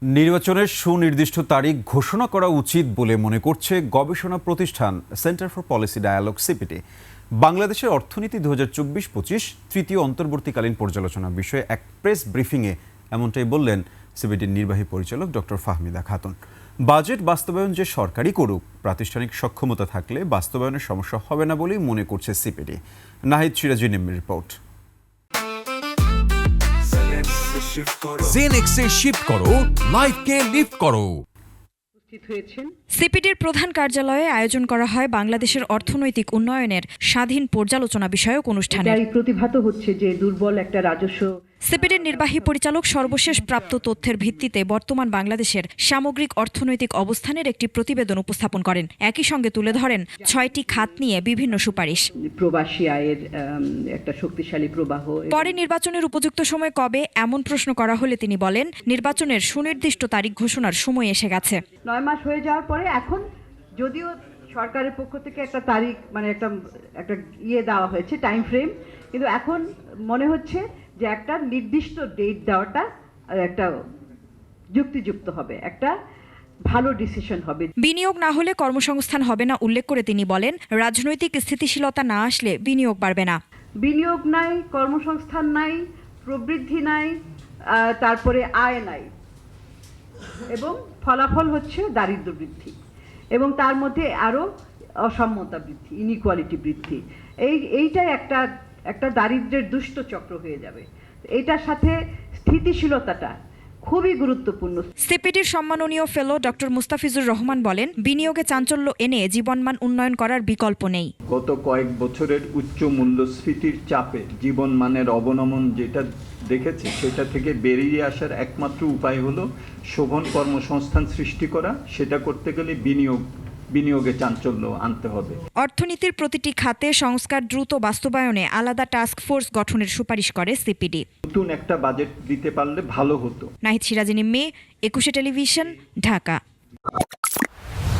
নির্বাচনের সুনির্দিষ্ট তারিখ ঘোষণা করা উচিত বলে মনে করছে গবেষণা প্রতিষ্ঠান centre for policy dialogue CPD. বাংলাদেশের অর্থনীতি 2024-25 তৃতীয় অন্তর্বর্তীকালীন পর্যালোচনা বিষয়ে এক প্রেস ব্রিফিংয়ে এমনটাই বললেন সিপিডির নির্বাহী পরিচালক ডক্টর ফাহমিদা খাতুন। বাজেট বাস্তবায়ন যে সরকারই করুক, প্রাতিষ্ঠানিক সক্ষমতা থাকলে বাস্তবায়নের সমস্যা হবে না বলেই মনে করছে সিপিডি। নাহিদ সিরাজি নিম্নের রিপোর্ট। জেনেক্সে শিফট করো, লাইফকে লিফট করো। সিপিডির প্রধান কার্যালয়ে আয়োজন করা হয় বাংলাদেশের অর্থনৈতিক উন্নয়নের স্বাধীন পর্যালোচনা বিষয়ক অনুষ্ঠানে। প্রতিভাত হচ্ছে যে দুর্বল একটা রাজস্ব। সিপিডির নির্বাহী পরিচালক সর্বশেষ প্রাপ্ত তথ্যের ভিত্তিতে বর্তমান বাংলাদেশের সামগ্রিক অর্থনৈতিক অবস্থানের একটি প্রতিবেদন উপস্থাপন করেন। একই সঙ্গে তুলে ধরেন 6টি খাত নিয়ে বিভিন্ন সুপারিশ। প্রবাসী আয়ের একটা শক্তিশালী প্রবাহ। পরে নির্বাচনের উপযুক্ত সময় কবে এমন প্রশ্ন করা হলে তিনি বলেন, নির্বাচনের সুনির্দিষ্ট তারিখ ঘোষণার সময় এসে গেছে। 9 মাস হয়ে যাওয়ার পরে এখন যদিও সরকারের পক্ষ থেকে একটা তারিখ একটা দেওয়া হয়েছে, টাইম ফ্রেম, কিন্তু এখন মনে হচ্ছে যে একটা নির্দিষ্ট ডেট দেওয়াটা একটা যুক্তিযুক্ত হবে, একটা ভালো ডিসিশন হবে। বিনিয়োগ না হলে কর্মসংস্থান হবে না উল্লেখ করে তিনি বলেন, রাজনৈতিক স্থিতিশীলতা না আসলে বিনিয়োগ বাড়বে না। বিনিয়োগ নাই, কর্মসংস্থান নাই, প্রবৃদ্ধি নাই, তারপরে আয় নাই, এবং ফলাফল হচ্ছে দারিদ্র বৃদ্ধি, এবং তার মধ্যে আরো অসাম্যতা বৃদ্ধি, ইনইকুয়ালিটি বৃদ্ধি। এইটাই একটা দারিদ্র্যের দুষ্ট চক্র হয়ে যাবে। এটার সাথে স্থিতিশীলতাটা খুবই গুরুত্বপূর্ণ। সিপিডির সম্মাননীয় ফেলো ডক্টর মুস্তাফিজুর রহমান বলেন, বিনিয়োগে চাঞ্চল্য এনে জীবনমান উন্নয়ন করার বিকল্প নেই। গত কয়েক বছরের উচ্চ মূল্যস্ফীতির চাপে জীবনমানের অবনমন যেটা দেখেছে, সেটা থেকে বেরিয়ে আসার একমাত্র উপায় হলো শোভন কর্মসংস্থান সৃষ্টি করা। সেটা করতে গেলে বিনিয়োগে চাঞ্চল্য আনতে হবে। অর্থনীতির প্রতিটি খাতে সংস্কার দ্রুত বাস্তবায়নে আলাদা টাস্ক ফোর্স গঠনের সুপারিশ করে সিপিডি। নতুন একটা বাজেট দিতে পারলে ভালো হতো। নাহিদ সিরাজি নিম্মি, 21 টেলিভিশন, ঢাকা।